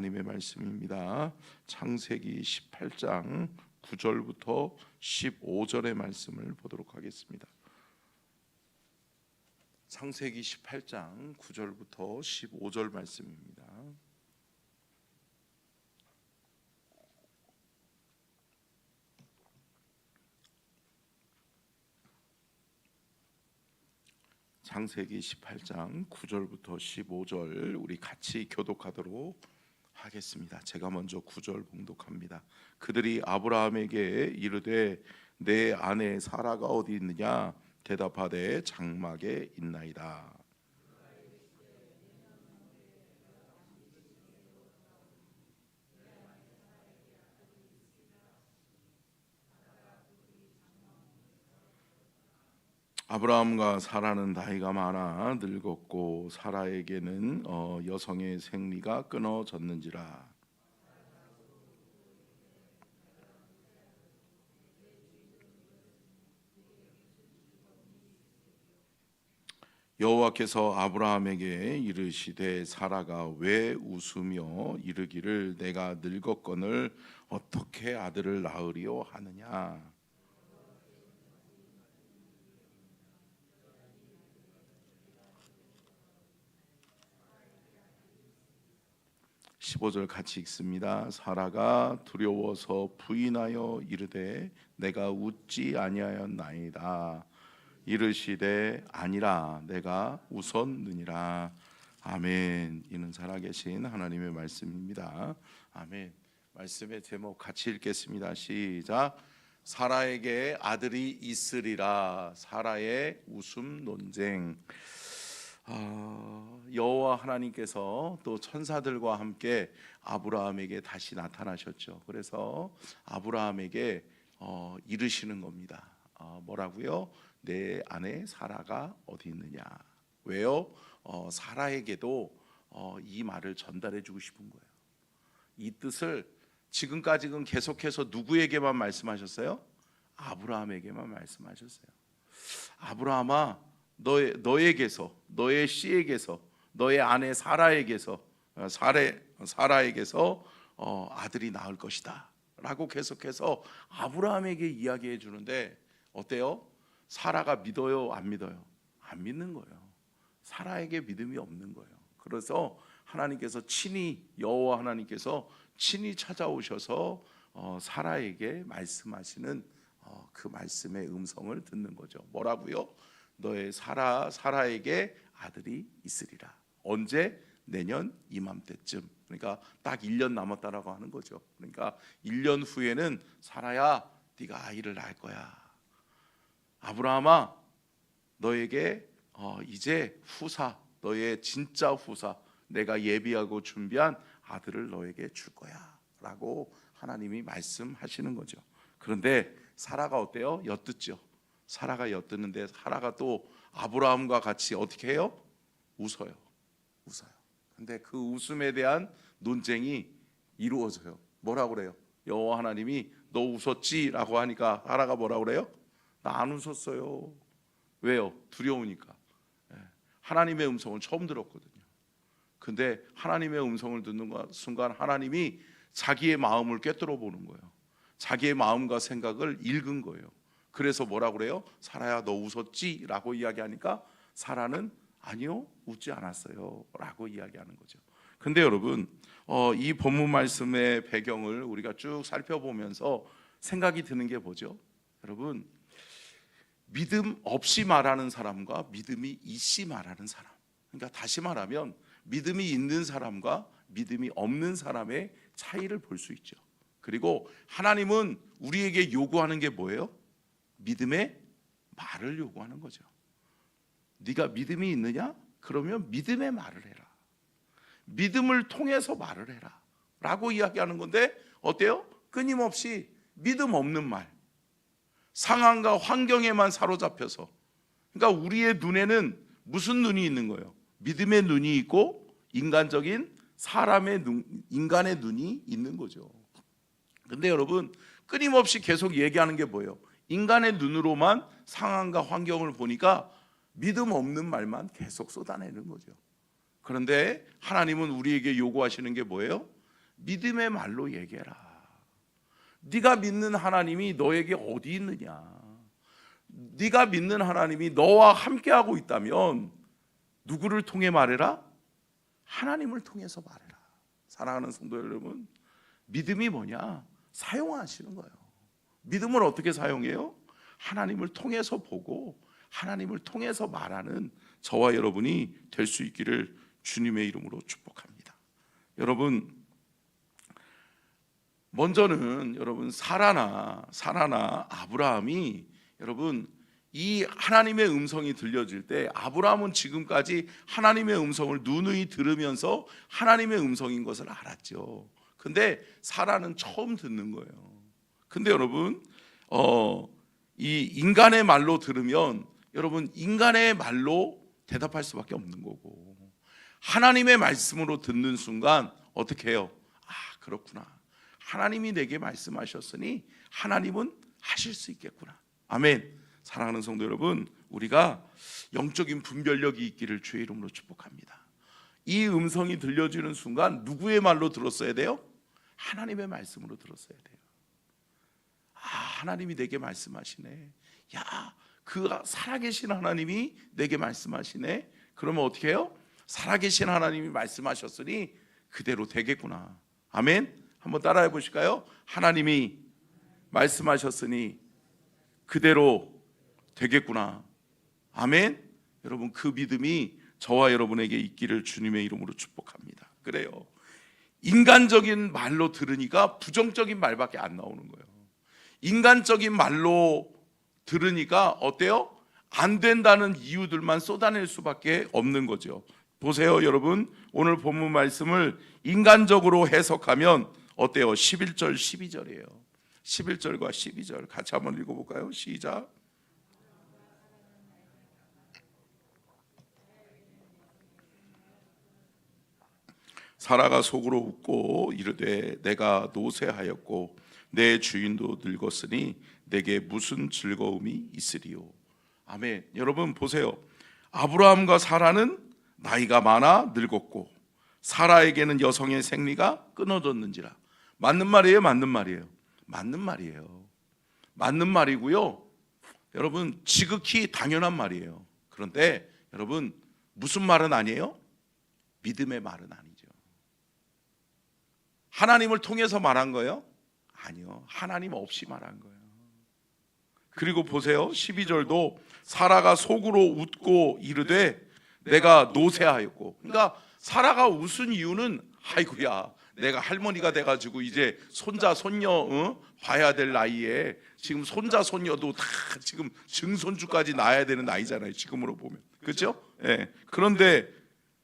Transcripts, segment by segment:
하나님의 말씀입니다. 창세기 18장 9절부터 15절의 말씀을 보도록 하겠습니다. 창세기 18장 9절부터 15절 말씀입니다. 창세기 18장 9절부터 15절 우리 같이 교독하도록 하겠습니다. 제가 먼저 9절 봉독합니다. 그들이 아브라함에게 이르되 내 아내 사라가 어디 있느냐? 대답하되 장막에 있나이다. 아브라함과 사라는 나이가 많아 늙었고 사라에게는 여성의 생리가 끊어졌는지라. 여호와께서 아브라함에게 이르시되 사라가 왜 웃으며 이르기를 내가 늙었거늘 어떻게 아들을 낳으리요 하느냐. 15절 같이 읽습니다. 사라가 두려워서 부인하여 이르되 내가 웃지 아니하였나이다. 이르시되 아니라 내가 웃었느니라. 아멘. 이는 살아계신 하나님의 말씀입니다. 아멘. 말씀의 제목 같이 읽겠습니다. 시작. 사라에게 아들이 있으리라. 사라의 웃음 논쟁. 여호와 하나님께서 또 천사들과 함께 아브라함에게 다시 나타나셨죠. 그래서 아브라함에게 이르시는 겁니다. 뭐라고요? 내 아내 사라가 어디 있느냐. 왜요? 사라에게도 이 말을 전달해 주고 싶은 거예요. 이 뜻을 지금까지는 계속해서 누구에게만 말씀하셨어요? 아브라함에게만 말씀하셨어요. 아브라함아, 너에게서, 너의 씨에게서, 너의 아내 사라에게서 아들이 낳을 것이다 라고 계속해서 아브라함에게 이야기해 주는데 어때요? 사라가 믿어요? 안 믿어요? 안 믿는 거예요. 사라에게 믿음이 없는 거예요. 그래서 하나님께서 친히, 여호와 하나님께서 친히 찾아오셔서 사라에게 말씀하시는 그 말씀의 음성을 듣는 거죠. 뭐라고요? 너의 사라에게 아들이 있으리라. 언제? 내년 이맘때쯤. 그러니까 딱 1년 남았다라고 하는 거죠. 그러니까 1년 후에는 사라야, 네가 아이를 낳을 거야. 아브라함아, 너에게 이제 후사, 너의 진짜 후사, 내가 예비하고 준비한 아들을 너에게 줄 거야 라고 하나님이 말씀하시는 거죠. 그런데 사라가 어때요? 엿듣죠. 사라가 엿듣는데 사라가 또 아브라함과 같이 어떻게 해요? 웃어요. 근데 그 웃음에 대한 논쟁이 이루어져요. 뭐라고 그래요? 여호와 하나님이 너 웃었지? 라고 하니까 사라가 뭐라고 그래요? 나 안 웃었어요. 왜요? 두려우니까. 하나님의 음성을 처음 들었거든요. 근데 하나님의 음성을 듣는 순간 하나님이 자기의 마음을 꿰뚫어 보는 거예요. 자기의 마음과 생각을 읽은 거예요. 그래서 뭐라고 그래요? 사라야 너 웃었지? 라고 이야기하니까 사라는 아니요, 웃지 않았어요 라고 이야기하는 거죠. 근데 여러분, 이 본문 말씀의 배경을 우리가 쭉 살펴보면서 생각이 드는 게 뭐죠? 여러분, 믿음 없이 말하는 사람과 믿음이 있이 말하는 사람, 그러니까 다시 말하면 믿음이 있는 사람과 믿음이 없는 사람의 차이를 볼 수 있죠. 그리고 하나님은 우리에게 요구하는 게 뭐예요? 믿음의 말을 요구하는 거죠. 네가 믿음이 있느냐? 그러면 믿음의 말을 해라. 믿음을 통해서 말을 해라 라고 이야기하는 건데 어때요? 끊임없이 믿음 없는 말, 상황과 환경에만 사로잡혀서, 그러니까 우리의 눈에는 무슨 눈이 있는 거예요? 믿음의 눈이 있고 인간적인 인간의 눈이 있는 거죠. 근데 여러분, 끊임없이 계속 얘기하는 게 뭐예요? 인간의 눈으로만 상황과 환경을 보니까 믿음 없는 말만 계속 쏟아내는 거죠. 그런데 하나님은 우리에게 요구하시는 게 뭐예요? 믿음의 말로 얘기해라. 네가 믿는 하나님이 너에게 어디 있느냐? 네가 믿는 하나님이 너와 함께하고 있다면 누구를 통해 말해라? 하나님을 통해서 말해라. 사랑하는 성도 여러분, 믿음이 뭐냐? 사용하시는 거예요. 믿음을 어떻게 사용해요? 하나님을 통해서 보고 하나님을 통해서 말하는 저와 여러분이 될 수 있기를 주님의 이름으로 축복합니다. 여러분, 먼저는 여러분 사라나 아브라함이 여러분 이 하나님의 음성이 들려질 때, 아브라함은 지금까지 하나님의 음성을 누누이 들으면서 하나님의 음성인 것을 알았죠. 근데 사라는 처음 듣는 거예요. 근데 여러분 이 인간의 말로 들으면 여러분 인간의 말로 대답할 수밖에 없는 거고, 하나님의 말씀으로 듣는 순간 어떻게 해요? 아, 그렇구나. 하나님이 내게 말씀하셨으니 하나님은 하실 수 있겠구나. 아멘. 사랑하는 성도 여러분, 우리가 영적인 분별력이 있기를 주의 이름으로 축복합니다. 이 음성이 들려지는 순간 누구의 말로 들었어야 돼요? 하나님의 말씀으로 들었어야 돼요. 아, 하나님이 내게 말씀하시네. 야, 그 살아계신 하나님이 내게 말씀하시네. 그러면 어떻게 해요? 살아계신 하나님이 말씀하셨으니 그대로 되겠구나. 아멘. 한번 따라해 보실까요? 하나님이 말씀하셨으니 그대로 되겠구나. 아멘. 여러분, 그 믿음이 저와 여러분에게 있기를 주님의 이름으로 축복합니다. 그래요. 인간적인 말로 들으니까 부정적인 말밖에 안 나오는 거예요. 인간적인 말로 들으니까 어때요? 안 된다는 이유들만 쏟아낼 수밖에 없는 거죠. 보세요, 여러분. 오늘 본문 말씀을 인간적으로 해석하면 어때요? 11절 12절이에요 11절과 12절 같이 한번 읽어볼까요? 시작. 사라가 속으로 웃고 이르되 내가 노쇠하였고 내 주인도 늙었으니 내게 무슨 즐거움이 있으리요. 아멘. 여러분 보세요. 아브라함과 사라는 나이가 많아 늙었고 사라에게는 여성의 생리가 끊어졌는지라. 맞는 말이에요? 맞는 말이에요? 맞는 말이에요. 맞는 말이고요. 여러분 지극히 당연한 말이에요. 그런데 여러분 무슨 말은 아니에요? 믿음의 말은 아니죠. 하나님을 통해서 말한 거예요? 아니요. 하나님 없이 말한 거예요. 그리고 보세요. 12절도 사라가 속으로 웃고 이르되 내가 노쇠하였고, 그러니까 사라가 웃은 이유는 아이고야 내가 할머니가 돼가지고 이제 손자 손녀 봐야 될 나이에 지금 손자 손녀도 다 지금 증손주까지 낳아야 되는 나이잖아요. 지금으로 보면 그렇죠? 네. 그런데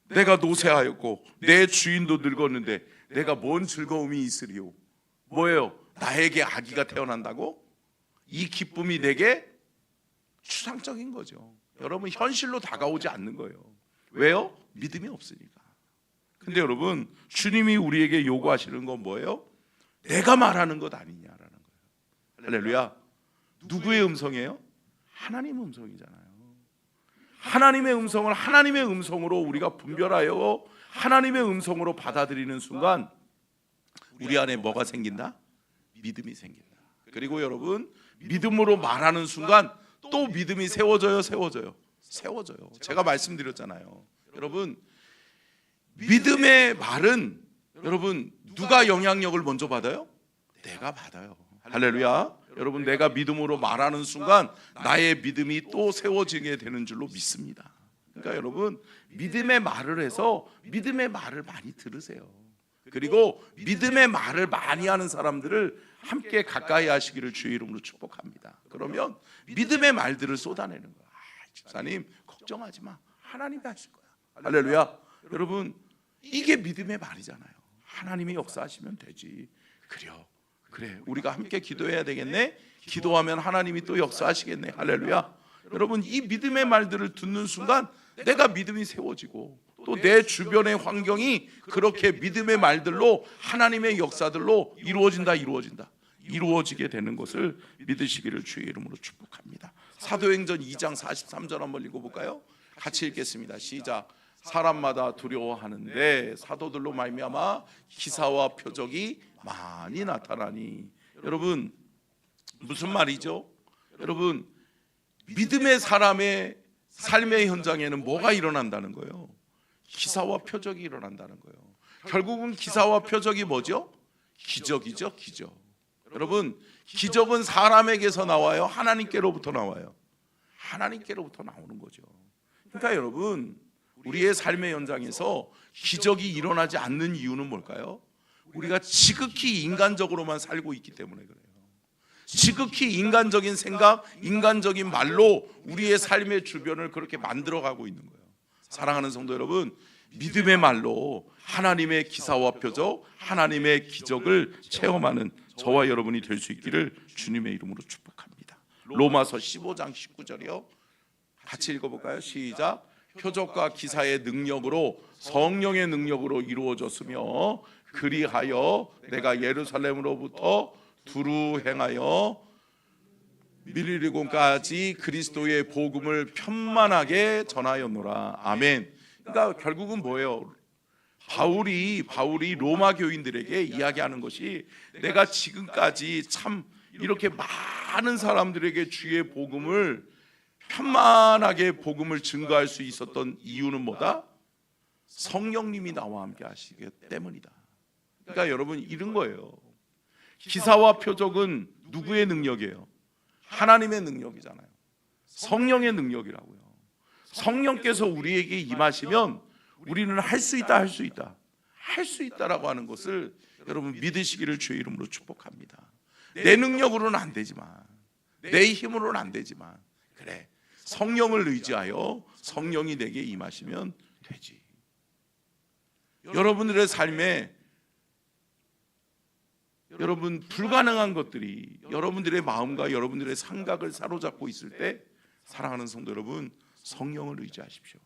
내가 노쇠하였고 내 주인도 늙었는데 내가 뭔 즐거움이 있으리요? 뭐예요? 나에게 아기가 태어난다고? 이 기쁨이 내게 추상적인 거죠. 여러분 현실로 다가오지 않는 거예요. 왜요? 믿음이 없으니까. 근데 여러분 주님이 우리에게 요구하시는 건 뭐예요? 내가 말하는 것 아니냐라는 거예요. 할렐루야. 누구의 음성이에요? 하나님의 음성이잖아요. 하나님의 음성을 하나님의 음성으로 우리가 분별하여 하나님의 음성으로 받아들이는 순간 우리 안에 뭐가 생긴다? 믿음이 생긴다. 그리고 여러분 믿음으로 말하는 순간 또 믿음이 세워져요. 제가 말씀드렸잖아요. 여러분 믿음의 말은 여러분 누가 영향력을 먼저 받아요? 내가 받아요. 할렐루야. 여러분 내가 믿음으로 말하는 순간 나의 믿음이 또 세워지게 되는 줄로 믿습니다. 그러니까 여러분 믿음의 말을 해서 믿음의 말을 많이 들으세요. 그리고 믿음의 말을 많이 하는 사람들을 함께 가까이 하시기를 주의 이름으로 축복합니다. 그러면 믿음의 말들을 쏟아내는 거야. 집사님 걱정하지 마. 하나님이 하실 거야. 할렐루야. 여러분 이게 믿음의 말이잖아요. 하나님이 역사하시면 되지. 그래 우리가 함께 기도해야 되겠네. 기도하면 하나님이 또 역사하시겠네. 할렐루야. 여러분 이 믿음의 말들을 듣는 순간 내가 믿음이 세워지고 또 내 주변의 환경이 그렇게 믿음의 말들로 하나님의 역사들로 이루어지게 되는 것을 믿으시기를 주의 이름으로 축복합니다. 사도행전 2장 43절 한번 읽어볼까요? 같이 읽겠습니다. 시작. 사람마다 두려워하는데 사도들로 말미암아 기사와 표적이 많이 나타나니. 여러분 무슨 말이죠? 여러분 믿음의 사람의 삶의 현장에는 뭐가 일어난다는 거예요? 기사와 표적이 일어난다는 거예요. 결국은 기사와 표적이 뭐죠? 기적이죠, 기적. 여러분 기적은 사람에게서 나와요? 하나님께로부터 나와요? 하나님께로부터 나오는 거죠. 그러니까 여러분 우리의 삶의 현장에서 기적이 일어나지 않는 이유는 뭘까요? 우리가 지극히 인간적으로만 살고 있기 때문에 그래요. 지극히 인간적인 생각, 인간적인 말로 우리의 삶의 주변을 그렇게 만들어가고 있는 거예요. 사랑하는 성도 여러분, 믿음의 말로 하나님의 기사와 표적, 하나님의 기적을 체험하는 저와 여러분이 될 수 있기를 주님의 이름으로 축복합니다. 로마서 15장 19절이요. 같이 읽어볼까요? 시작. 표적과 기사의 능력으로 성령의 능력으로 이루어졌으며 그리하여 내가 예루살렘으로부터 두루 행하여 밀리리곤까지 그리스도의 복음을 편만하게 전하였노라. 아멘. 그러니까 결국은 뭐예요? 바울이 로마 교인들에게 이야기하는 것이 내가 지금까지 참 이렇게 많은 사람들에게 주의 복음을 편만하게 복음을 증거할 수 있었던 이유는 뭐다? 성령님이 나와 함께 하시기 때문이다. 그러니까 여러분 이런 거예요. 기사와 표적은 누구의 능력이에요? 하나님의 능력이잖아요. 성령의 능력이라고요. 성령께서 우리에게 임하시면 우리는 할 수 있다, 할 수 있다, 할 수 있다라고 하는 것을 여러분 믿으시기를 주의 이름으로 축복합니다. 내 능력으로는 안 되지만, 내 힘으로는 안 되지만, 그래 성령을 의지하여 성령이 내게 임하시면 되지. 여러분들의 삶에 여러분 불가능한 것들이 여러분들의 마음과 여러분들의 생각을 사로잡고 있을 때 사랑하는 성도 여러분, 성령을 의지하십시오.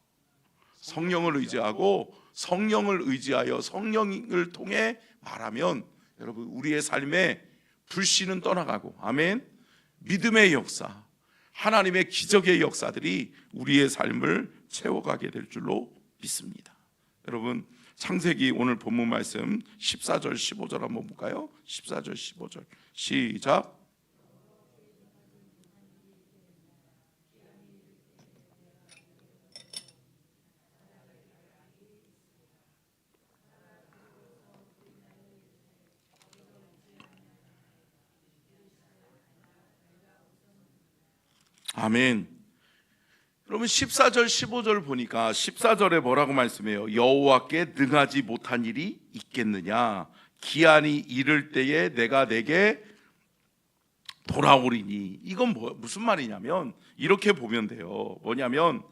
성령을 의지하고 성령을 의지하여 성령을 통해 말하면 여러분 우리의 삶에 불신은 떠나가고, 아멘, 믿음의 역사, 하나님의 기적의 역사들이 우리의 삶을 채워가게 될 줄로 믿습니다. 여러분 창세기 오늘 본문 말씀 14절 15절 한번 볼까요? 14절 15절 시작. 아멘. 여러분 14절 15절 보니까 14절에 뭐라고 말씀해요? 여호와께 능하지 못한 일이 있겠느냐? 기한이 이를 때에 내가 내게 돌아오리니. 이건 무슨 말이냐면 이렇게 보면 돼요. 뭐냐면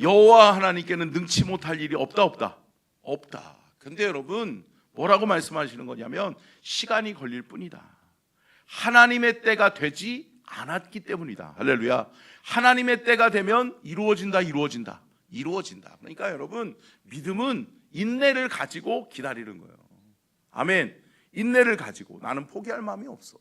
여호와 하나님께는 능치 못할 일이 없다. 근데 여러분 뭐라고 말씀하시는 거냐면 시간이 걸릴 뿐이다. 하나님의 때가 되지 않았기 때문이다. 할렐루야. 하나님의 때가 되면 이루어진다. 그러니까 여러분 믿음은 인내를 가지고 기다리는 거예요. 아멘. 인내를 가지고 나는 포기할 마음이 없어.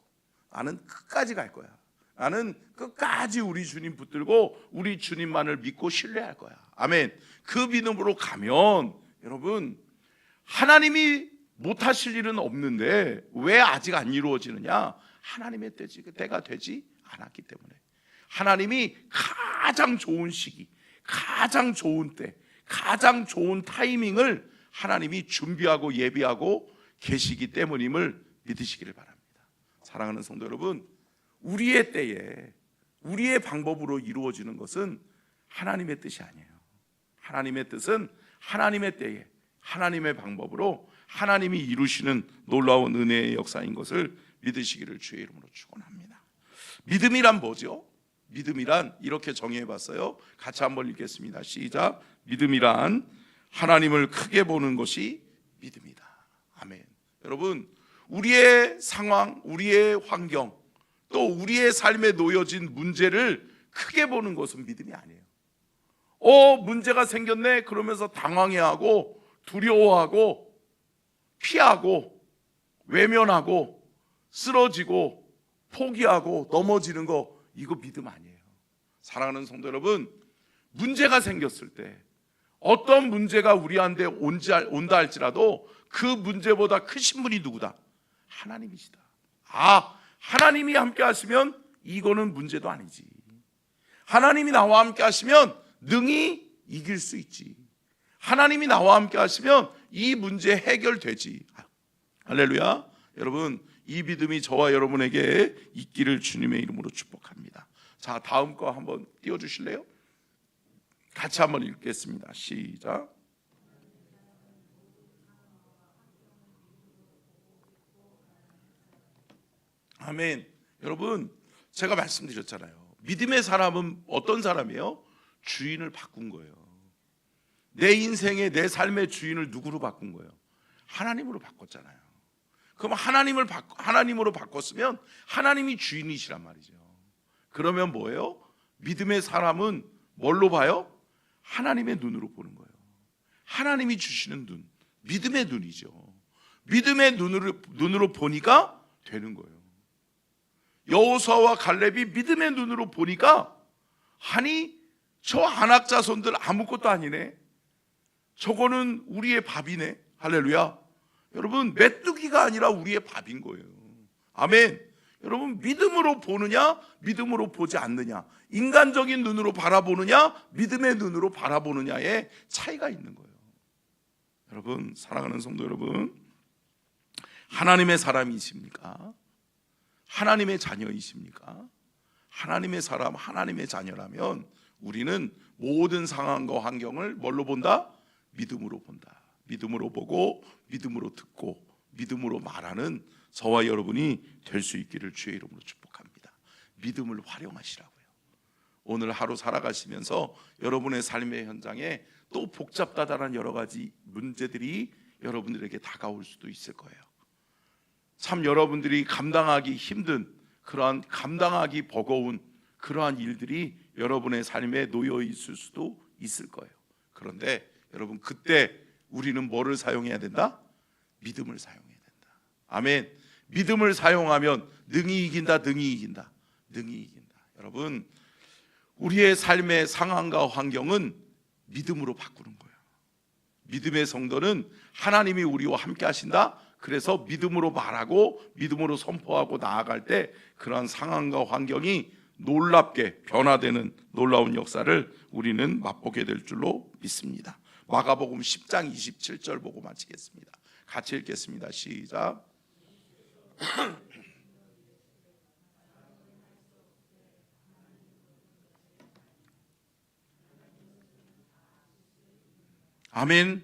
나는 끝까지 갈 거야. 나는 끝까지 우리 주님 붙들고 우리 주님만을 믿고 신뢰할 거야. 아멘. 그 믿음으로 가면 여러분 하나님이 못하실 일은 없는데 왜 아직 안 이루어지느냐? 하나님의 때가 되지 않았기 때문에. 하나님이 가장 좋은 시기, 가장 좋은 때, 가장 좋은 타이밍을 하나님이 준비하고 예비하고 계시기 때문임을 믿으시기를 바랍니다. 사랑하는 성도 여러분, 우리의 때에 우리의 방법으로 이루어지는 것은 하나님의 뜻이 아니에요. 하나님의 뜻은 하나님의 때에 하나님의 방법으로 하나님이 이루시는 놀라운 은혜의 역사인 것을 믿으시기를 주의 이름으로 축원합니다. 믿음이란 뭐죠? 믿음이란 이렇게 정의해봤어요. 같이 한번 읽겠습니다. 시작. 믿음이란 하나님을 크게 보는 것이 믿음이다. 아멘. 여러분 우리의 상황, 우리의 환경, 또 우리의 삶에 놓여진 문제를 크게 보는 것은 믿음이 아니에요. 문제가 생겼네 그러면서 당황해하고 두려워하고 피하고 외면하고 쓰러지고 포기하고 넘어지는 거, 이거 믿음 아니에요. 사랑하는 성도 여러분, 문제가 생겼을 때 어떤 문제가 우리한테 온다 할지라도 그 문제보다 크신 분이 누구다? 하나님이시다. 하나님이 함께 하시면 이거는 문제도 아니지. 하나님이 나와 함께 하시면 능히 이길 수 있지. 하나님이 나와 함께 하시면 이 문제 해결되지. 할렐루야. 여러분, 이 믿음이 저와 여러분에게 있기를 주님의 이름으로 축복합니다. 자, 다음 거 한번 띄워주실래요? 같이 한번 읽겠습니다. 시작. 아멘. 여러분, 제가 말씀드렸잖아요. 믿음의 사람은 어떤 사람이에요? 주인을 바꾼 거예요. 내 인생의, 내 삶의 주인을 누구로 바꾼 거예요? 하나님으로 바꿨잖아요. 그럼 하나님으로 바꿨으면 하나님이 주인이시란 말이죠. 그러면 뭐예요? 믿음의 사람은 뭘로 봐요? 하나님의 눈으로 보는 거예요. 하나님이 주시는 눈, 믿음의 눈이죠. 믿음의 눈으로 보니까 되는 거예요. 여호수아와 갈렙이 믿음의 눈으로 보니까, 아니 저 아낙 자손들 아무것도 아니네, 저거는 우리의 밥이네. 할렐루야. 여러분, 메뚜기가 아니라 우리의 밥인 거예요. 아멘. 여러분, 믿음으로 보느냐, 믿음으로 보지 않느냐, 인간적인 눈으로 바라보느냐, 믿음의 눈으로 바라보느냐의 차이가 있는 거예요. 여러분, 사랑하는 성도 여러분, 하나님의 사람이십니까? 하나님의 자녀이십니까? 하나님의 사람, 하나님의 자녀라면 우리는 모든 상황과 환경을 뭘로 본다? 믿음으로 본다. 믿음으로 보고, 믿음으로 듣고, 믿음으로 말하는 저와 여러분이 될 수 있기를 주의 이름으로 축복합니다. 믿음을 활용하시라고요. 오늘 하루 살아가시면서 여러분의 삶의 현장에 또 복잡다단한 여러 가지 문제들이 여러분들에게 다가올 수도 있을 거예요. 참 여러분들이 감당하기 힘든, 그러한 감당하기 버거운 그러한 일들이 여러분의 삶에 놓여 있을 수도 있을 거예요. 그런데 여러분, 그때 우리는 뭐를 사용해야 된다? 믿음을 사용해야 된다. 아멘. 믿음을 사용하면 능히 이긴다, 능히 이긴다, 능히 이긴다. 여러분, 우리의 삶의 상황과 환경은 믿음으로 바꾸는 거예요. 믿음의 성도는 하나님이 우리와 함께 하신다. 그래서 믿음으로 말하고 믿음으로 선포하고 나아갈 때 그러한 상황과 환경이 놀랍게 변화되는 놀라운 역사를 우리는 맛보게 될 줄로 믿습니다. 마가복음 10장 27절 보고 마치겠습니다. 같이 읽겠습니다. 시작. 아멘.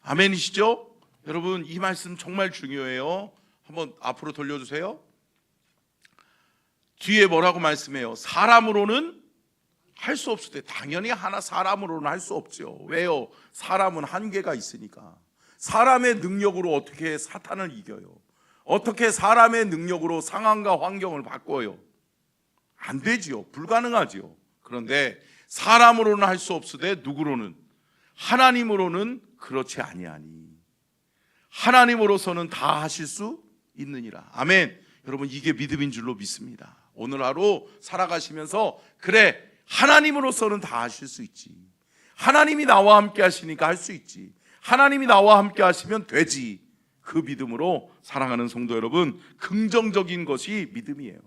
아멘이시죠? 여러분, 이 말씀 정말 중요해요. 한번 앞으로 돌려주세요. 뒤에 뭐라고 말씀해요? 사람으로는 할 수 없을 때, 당연히 사람으로는 할 수 없죠. 왜요? 사람은 한계가 있으니까. 사람의 능력으로 어떻게 사탄을 이겨요? 어떻게 사람의 능력으로 상황과 환경을 바꿔요? 안 되지요. 불가능하지요. 그런데 사람으로는 할 수 없을 때 누구로는? 하나님으로는 그렇지 아니하니 하나님으로서는 다 하실 수 있느니라. 아멘. 여러분, 이게 믿음인 줄로 믿습니다. 오늘 하루 살아가시면서, 그래, 하나님으로서는 다 하실 수 있지. 하나님이 나와 함께 하시니까 할 수 있지. 하나님이 나와 함께 하시면 되지. 그 믿음으로 사랑하는 성도 여러분, 긍정적인 것이 믿음이에요.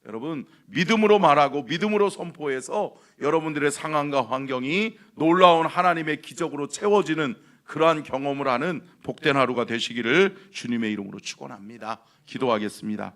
여러분, 믿음으로 말하고 믿음으로 선포해서 여러분들의 상황과 환경이 놀라운 하나님의 기적으로 채워지는 그러한 경험을 하는 복된 하루가 되시기를 주님의 이름으로 축원합니다. 기도하겠습니다.